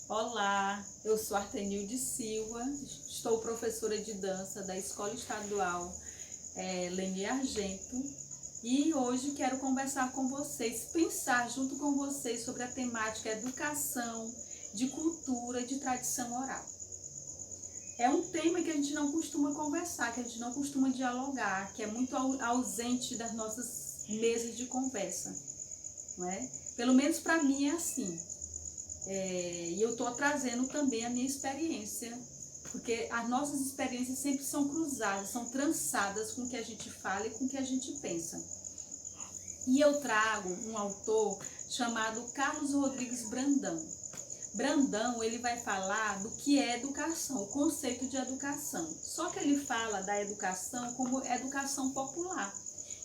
Olá, eu sou Artenilde Silva, estou professora de dança da Escola Estadual Leni Argento e hoje quero conversar com vocês, pensar junto com vocês sobre a temática educação, de cultura e de tradição oral. É um tema que a gente não costuma conversar, que a gente não costuma dialogar, que é muito ausente das nossas mesas de conversa, não é? Pelo menos para mim é assim. E eu estou trazendo também a minha experiência, porque as nossas experiências sempre são cruzadas, são trançadas com o que a gente fala e com o que a gente pensa. E eu trago um autor chamado Carlos Rodrigues Brandão. Brandão, ele vai falar do que é educação, o conceito de educação. Só que ele fala da educação como educação popular.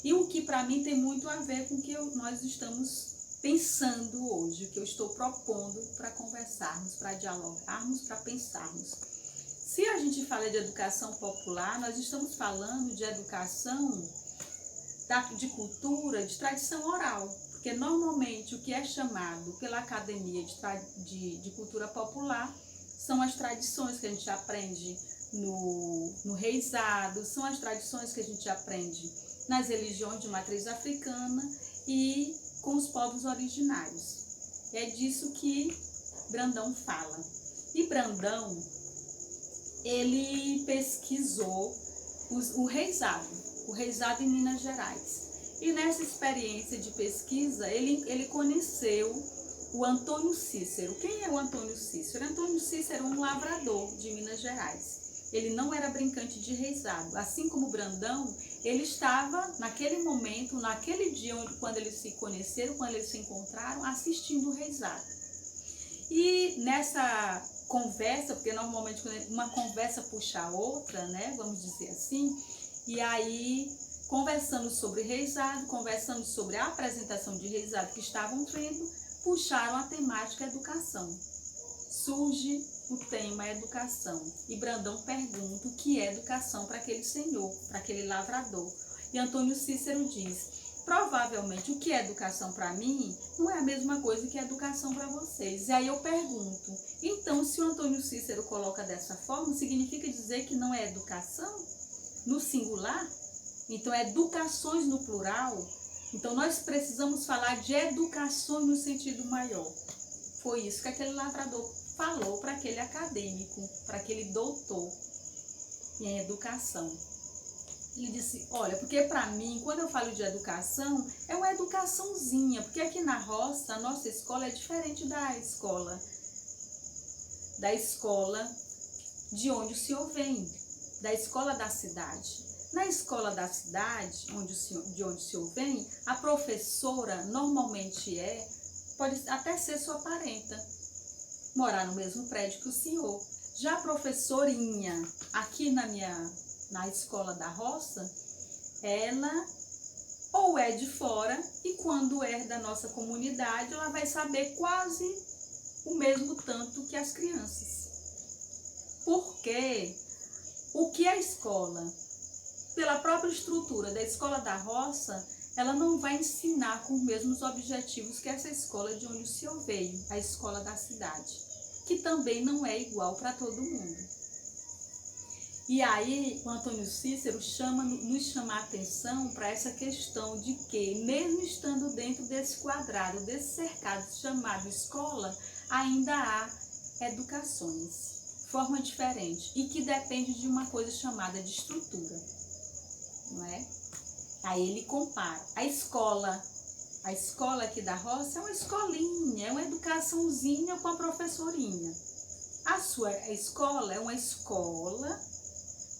E o que para mim tem muito a ver com o que nós estamos pensando hoje, o que eu estou propondo para conversarmos, para dialogarmos, para pensarmos. Se a gente fala de educação popular, nós estamos falando de educação, de cultura, de tradição oral, porque normalmente o que é chamado pela academia de cultura popular são as tradições que a gente aprende no reizado, são as tradições que a gente aprende nas religiões de matriz africana e com os povos originários. É disso que Brandão fala. E Brandão, ele pesquisou o reizado em Minas Gerais. E nessa experiência de pesquisa, ele conheceu o Antônio Cícero. Quem é o Antônio Cícero? Antônio Cícero é um lavrador de Minas Gerais. Ele não era brincante de reizado. Assim como Brandão, ele estava naquele momento, naquele dia quando eles se conheceram, quando eles se encontraram, assistindo o reizado. E nessa conversa, porque normalmente uma conversa puxa a outra, né, vamos dizer assim, e aí conversando sobre reizado, conversando sobre a apresentação de reizado que estavam vendo, puxaram a temática educação. Surge o tema educação e Brandão pergunta o que é educação para aquele senhor, para aquele lavrador. E Antônio Cícero diz: provavelmente o que é educação para mim não é a mesma coisa que educação para vocês. E aí eu pergunto, então se o Antônio Cícero coloca dessa forma, significa dizer que não é educação no singular? Então é educações no plural? Então nós precisamos falar de educações no sentido maior. Foi isso que aquele lavrador falou para aquele acadêmico, para aquele doutor em educação. Ele disse: olha, porque para mim, quando eu falo de educação, é uma educaçãozinha, porque aqui na roça, a nossa escola é diferente da escola de onde o senhor vem, da escola da cidade. Na escola da cidade, de onde o senhor vem, a professora normalmente pode até ser sua parenta, morar no mesmo prédio que o senhor. Já a professorinha, aqui na escola da roça, ela ou é de fora e quando é da nossa comunidade, ela vai saber quase o mesmo tanto que as crianças. Porque o que a escola, pela própria estrutura da escola da roça, ela não vai ensinar com os mesmos objetivos que essa escola de onde o senhor veio, a escola da cidade, que também não é igual para todo mundo. E aí o Antônio Cícero nos chama a atenção para essa questão de que, mesmo estando dentro desse quadrado, desse cercado chamado escola, ainda há educações, forma diferente, e que depende de uma coisa chamada de estrutura, não é? Aí ele compara a escola aqui da roça é uma escolinha, é uma educaçãozinha com a professorinha. A sua escola é uma escola,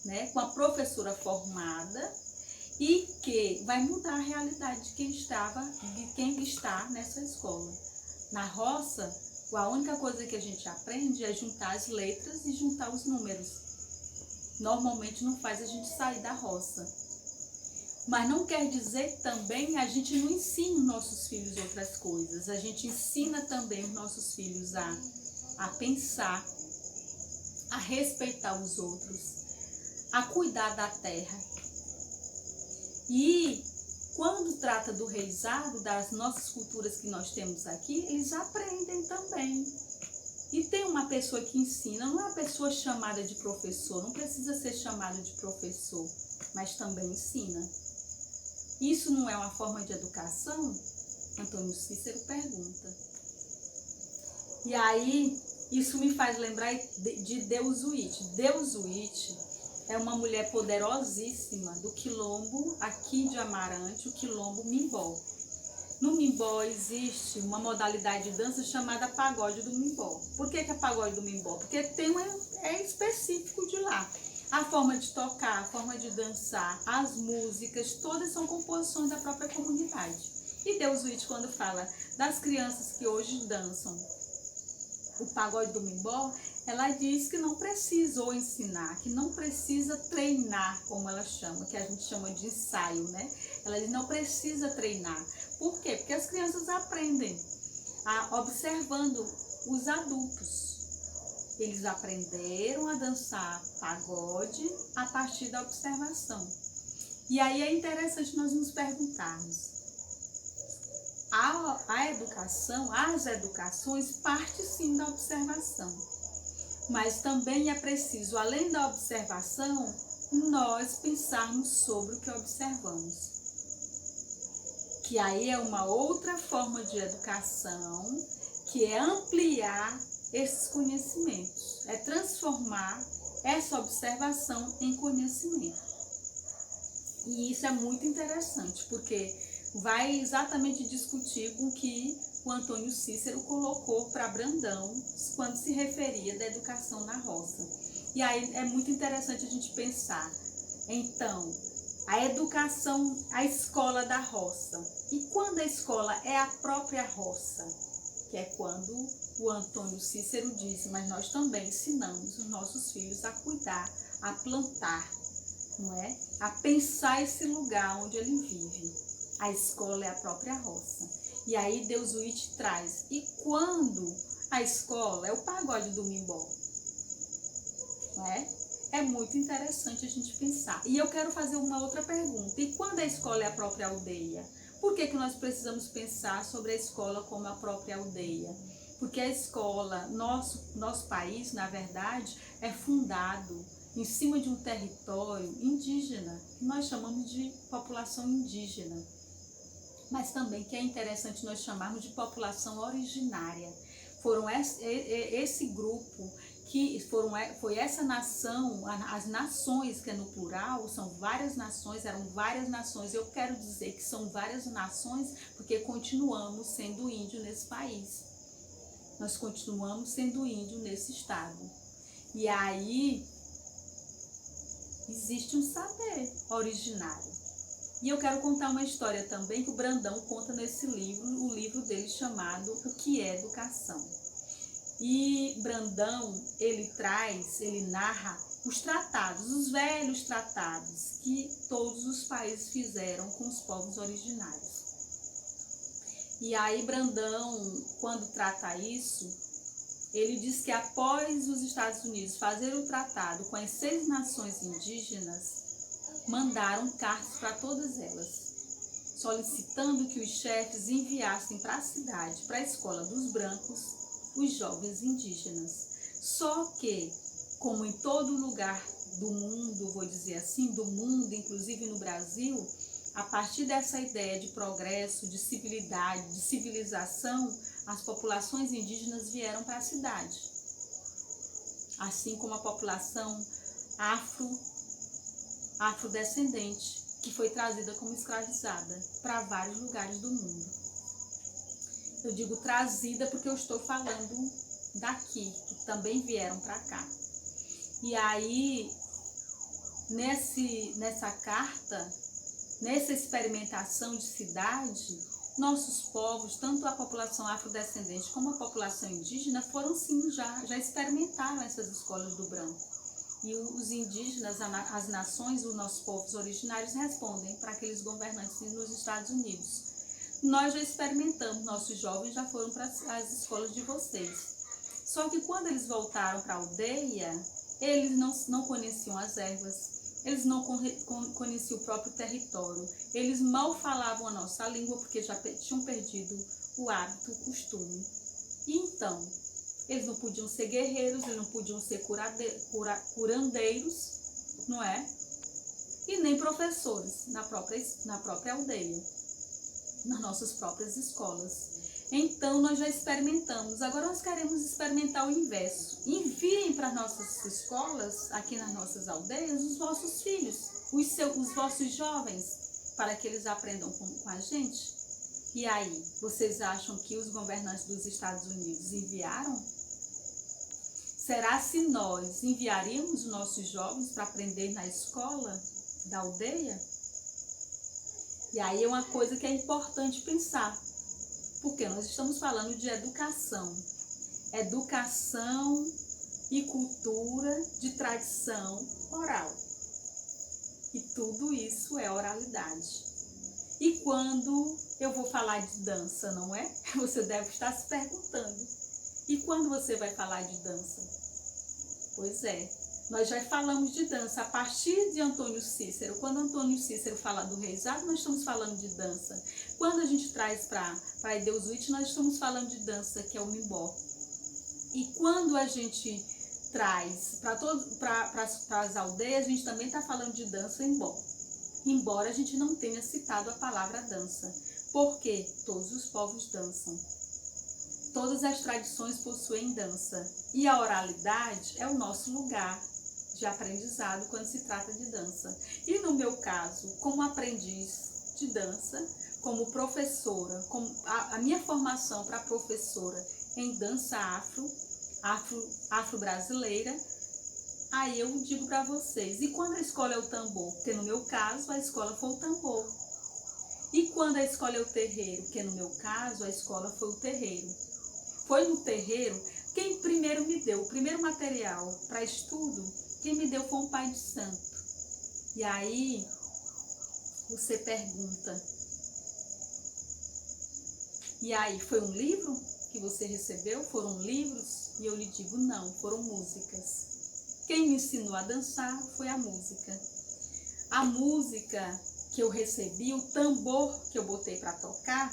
né, com a professora formada e que vai mudar a realidade de quem está nessa escola. Na roça, a única coisa que a gente aprende é juntar as letras e juntar os números. Normalmente não faz a gente sair da roça. Mas não quer dizer que também a gente não ensina os nossos filhos outras coisas. A gente ensina também os nossos filhos a pensar, a respeitar os outros, a cuidar da terra. E quando trata do reizado, das nossas culturas que nós temos aqui, eles aprendem também. E tem uma pessoa que ensina, não é uma pessoa chamada de professor, não precisa ser chamado de professor, mas também ensina. Isso não é uma forma de educação? Antônio Cícero pergunta. E aí, isso me faz lembrar de Deus Uíte. Deus Uíte é uma mulher poderosíssima do quilombo aqui de Amarante, o quilombo Mimbó. No Mimbó existe uma modalidade de dança chamada pagode do Mimbó. Por que é pagode do Mimbó? Porque é específico de lá. A forma de tocar, a forma de dançar, as músicas, todas são composições da própria comunidade. E Deus Uíte, quando fala das crianças que hoje dançam o pagode do Mimbó, ela diz que não precisou ensinar, que não precisa treinar, como ela chama, que a gente chama de ensaio, né? Ela diz não precisa treinar. Por quê? Porque as crianças aprendem observando os adultos. Eles aprenderam a dançar pagode a partir da observação. E aí é interessante nós nos perguntarmos, a educação, as educações partem sim da observação, mas também é preciso, além da observação, nós pensarmos sobre o que observamos. Que aí é uma outra forma de educação, que é ampliar esses conhecimentos, é transformar essa observação em conhecimento. E isso é muito interessante, porque vai exatamente discutir com o que o Antônio Cícero colocou para Brandão quando se referia da educação na roça. E aí é muito interessante a gente pensar, então, a educação, a escola da roça. E quando a escola é a própria roça, que é quando o Antônio Cícero disse, mas nós também ensinamos os nossos filhos a cuidar, a plantar, não é? A pensar esse lugar onde ele vive. A escola é a própria roça. E aí Deus Uíte traz. E quando a escola é o pagode do Mimbó, não é? É muito interessante a gente pensar. E eu quero fazer uma outra pergunta. E quando a escola é a própria aldeia? Por que nós precisamos pensar sobre a escola como a própria aldeia? Porque a escola, nosso país, na verdade, é fundado em cima de um território indígena, que nós chamamos de população indígena. Mas também que é interessante nós chamarmos de população originária. Foram esse grupo que foi essa nação, as nações, que é no plural, são várias nações, eram várias nações. Eu quero dizer que são várias nações porque continuamos sendo índio nesse país. Nós continuamos sendo índio nesse estado. E aí existe um saber originário. E eu quero contar uma história também que o Brandão conta nesse livro, o livro dele chamado O que é Educação. E Brandão, ele narra os tratados, os velhos tratados que todos os países fizeram com os povos originários. E aí Brandão, quando trata isso, ele diz que após os Estados Unidos fazer o tratado com as 6 nações indígenas, mandaram cartas para todas elas, solicitando que os chefes enviassem para a cidade, para a escola dos brancos, os jovens indígenas. Só que, como em todo lugar do mundo, vou dizer assim, do mundo, inclusive no Brasil, a partir dessa ideia de progresso, de civilidade, de civilização, as populações indígenas vieram para a cidade. Assim como a população afrodescendente, que foi trazida como escravizada para vários lugares do mundo. Eu digo trazida porque eu estou falando daqui, que também vieram para cá. E aí, nessa carta, nessa experimentação de cidade, nossos povos, tanto a população afrodescendente como a população indígena, foram sim, já experimentaram essas escolas do branco. E os indígenas, as nações, os nossos povos originários respondem para aqueles governantes nos Estados Unidos. Nós já experimentamos, nossos jovens já foram para as escolas de vocês. Só que quando eles voltaram para a aldeia, eles não conheciam as ervas, eles não conheciam o próprio território, eles mal falavam a nossa língua porque já tinham perdido o hábito, o costume. E então, Eles não podiam ser guerreiros, eles não podiam ser curandeiros, não é? E nem professores na própria aldeia, nas nossas próprias escolas. Então, nós já experimentamos. Agora, nós queremos experimentar o inverso. Enviem para as nossas escolas, aqui nas nossas aldeias, os vossos filhos, os vossos jovens, para que eles aprendam com a gente. E aí, vocês acham que os governantes dos Estados Unidos enviaram? Será se nós enviaríamos os nossos jovens para aprender na escola da aldeia? E aí é uma coisa que é importante pensar. Porque nós estamos falando de educação. Educação e cultura de tradição oral. E tudo isso é oralidade. E quando eu vou falar de dança, não é? Você deve estar se perguntando. E quando você vai falar de dança? Pois é, nós já falamos de dança a partir de Antônio Cícero. Quando Antônio Cícero fala do reizado, nós estamos falando de dança. Quando a gente traz para Ideusuíte, nós estamos falando de dança, que é o mimbó. E quando a gente traz para as aldeias, a gente também está falando de dança imbó. Embora a gente não tenha citado a palavra dança. Porque todos os povos dançam. Todas as tradições possuem dança. E a oralidade é o nosso lugar de aprendizado quando se trata de dança. E no meu caso, como aprendiz de dança, como professora, a minha formação para professora em dança afro-brasileira, aí eu digo para vocês, e quando a escola é o tambor? Porque no meu caso a escola foi o tambor. E quando a escola é o terreiro? Porque no meu caso a escola foi o terreiro. Foi no terreiro, quem primeiro me deu o primeiro material para estudo, quem me deu foi um pai de santo. E aí você pergunta, e aí foi um livro que você recebeu? Foram livros? E eu lhe digo, não, foram músicas. Quem me ensinou a dançar foi a música. A música que eu recebi, o tambor que eu botei para tocar,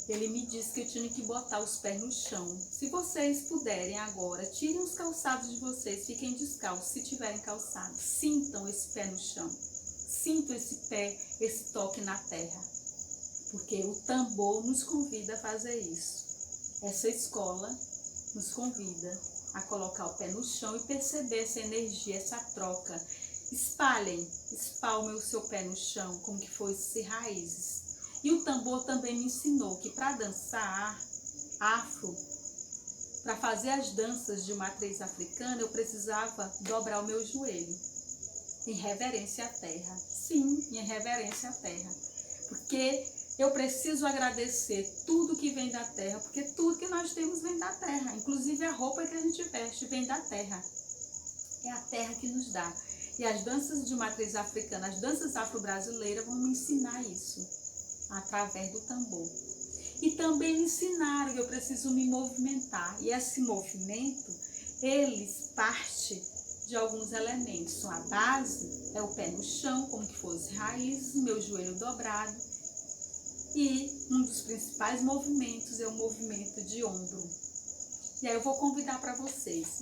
ele me disse que eu tinha que botar os pés no chão. Se vocês puderem agora, tirem os calçados de vocês, fiquem descalços, se tiverem calçados. Sintam esse pé no chão. Sintam esse pé, esse toque na terra. Porque o tambor nos convida a fazer isso. Essa escola nos convida a colocar o pé no chão e perceber essa energia, essa troca. Espalhem o seu pé no chão, como que fosse raízes. E o tambor também me ensinou que para dançar afro, para fazer as danças de matriz africana, eu precisava dobrar o meu joelho, em reverência à terra. Sim, em reverência à terra. Porque eu preciso agradecer tudo que vem da terra, porque tudo que nós temos vem da terra. Inclusive a roupa que a gente veste vem da terra. É a terra que nos dá. E as danças de matriz africana, as danças afro-brasileiras vão me ensinar isso, através do tambor. E também me ensinaram que eu preciso me movimentar. E esse movimento, eles partem de alguns elementos. A base é o pé no chão, como que fosse raízes, meu joelho dobrado. E um dos principais movimentos é o movimento de ombro. E aí eu vou convidar vocês.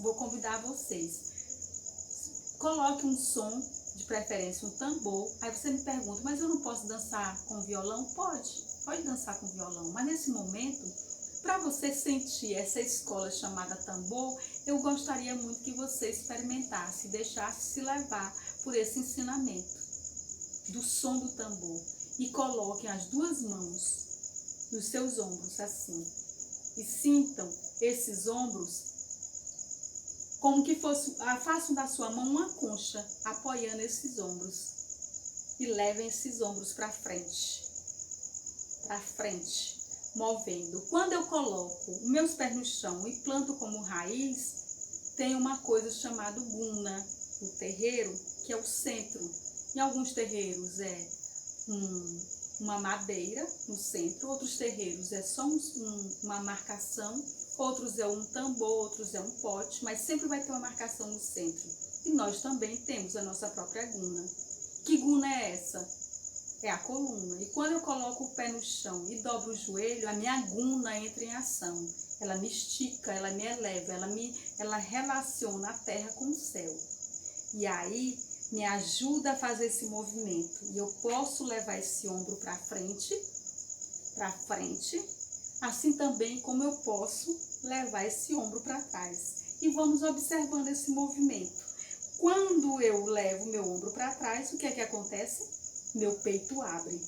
Coloque um som, de preferência um tambor. Aí você me pergunta, mas eu não posso dançar com violão? Pode dançar com violão. Mas nesse momento, para você sentir essa escola chamada tambor, eu gostaria muito que você experimentasse, deixasse se levar por esse ensinamento do som do tambor. E coloquem as duas mãos nos seus ombros, assim. E sintam esses ombros como que fosse, façam da sua mão uma concha, apoiando esses ombros. E levem esses ombros para frente, movendo. Quando eu coloco os meus pés no chão e planto como raiz, tem uma coisa chamada guna, o terreiro, que é o centro. Em alguns terreiros é uma madeira no centro, outros terreiros é só uma marcação, outros é um tambor, outros é um pote, mas sempre vai ter uma marcação no centro. E nós também temos a nossa própria guna. Que guna é essa? É a coluna. E quando eu coloco o pé no chão e dobro o joelho, a minha guna entra em ação. ela me estica, ela me eleva, ela relaciona a terra com o céu. E aí me ajuda a fazer esse movimento. E eu posso levar esse ombro para frente, assim também como eu posso levar esse ombro para trás. E vamos observando esse movimento. Quando eu levo meu ombro para trás, o que é que acontece? Meu peito abre.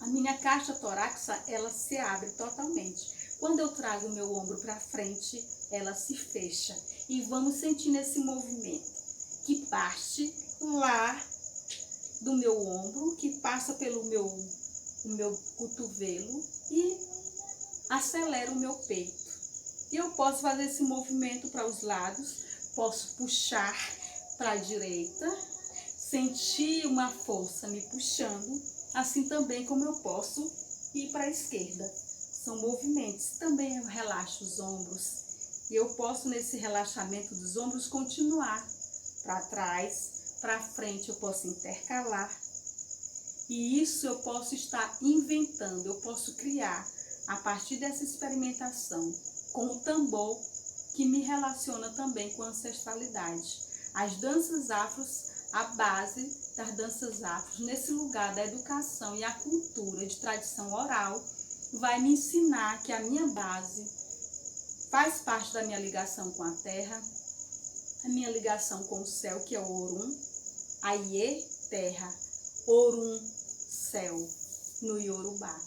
A minha caixa torácica, ela se abre totalmente. Quando eu trago meu ombro para frente, ela se fecha. E vamos sentindo esse movimento que parte lá do meu ombro, que passa pelo o meu cotovelo e acelera o meu peito. E eu posso fazer esse movimento para os lados, posso puxar para a direita, sentir uma força me puxando, assim também como eu posso ir para a esquerda. São movimentos. Também eu relaxo os ombros e eu posso, nesse relaxamento dos ombros, continuar para trás, para frente, eu posso intercalar. E isso eu posso estar inventando, eu posso criar a partir dessa experimentação com o tambor, que me relaciona também com a ancestralidade. As danças afros, a base das danças afros, nesse lugar da educação e a cultura de tradição oral, vai me ensinar que a minha base faz parte da minha ligação com a terra, a minha ligação com o céu, que é o Orum, a Iê, terra, Orum, céu, no Yorubá.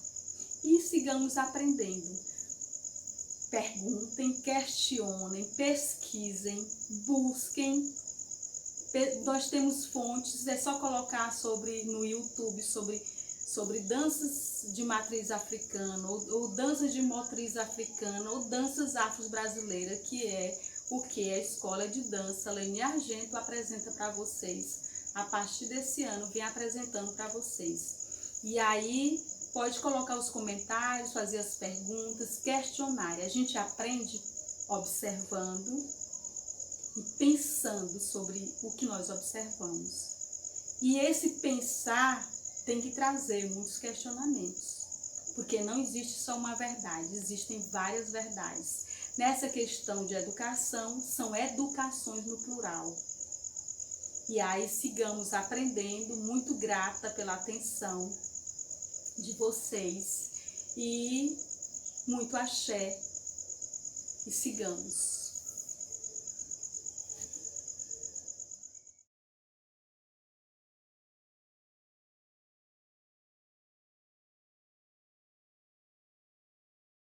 E sigamos aprendendo. Perguntem, questionem, pesquisem, busquem. Nós temos fontes, é só colocar no YouTube sobre danças de matriz africana, ou danças de matriz africana, ou danças afro-brasileiras, que é o que a Escola de Dança Leni Argento apresenta para vocês. A partir desse ano, vem apresentando para vocês. E aí, pode colocar os comentários, fazer as perguntas, questionar. A gente aprende observando e pensando sobre o que nós observamos. E esse pensar tem que trazer muitos questionamentos, porque não existe só uma verdade, existem várias verdades. Nessa questão de educação, são educações no plural. E aí sigamos aprendendo, muito grata pela atenção de vocês e muito axé, e sigamos.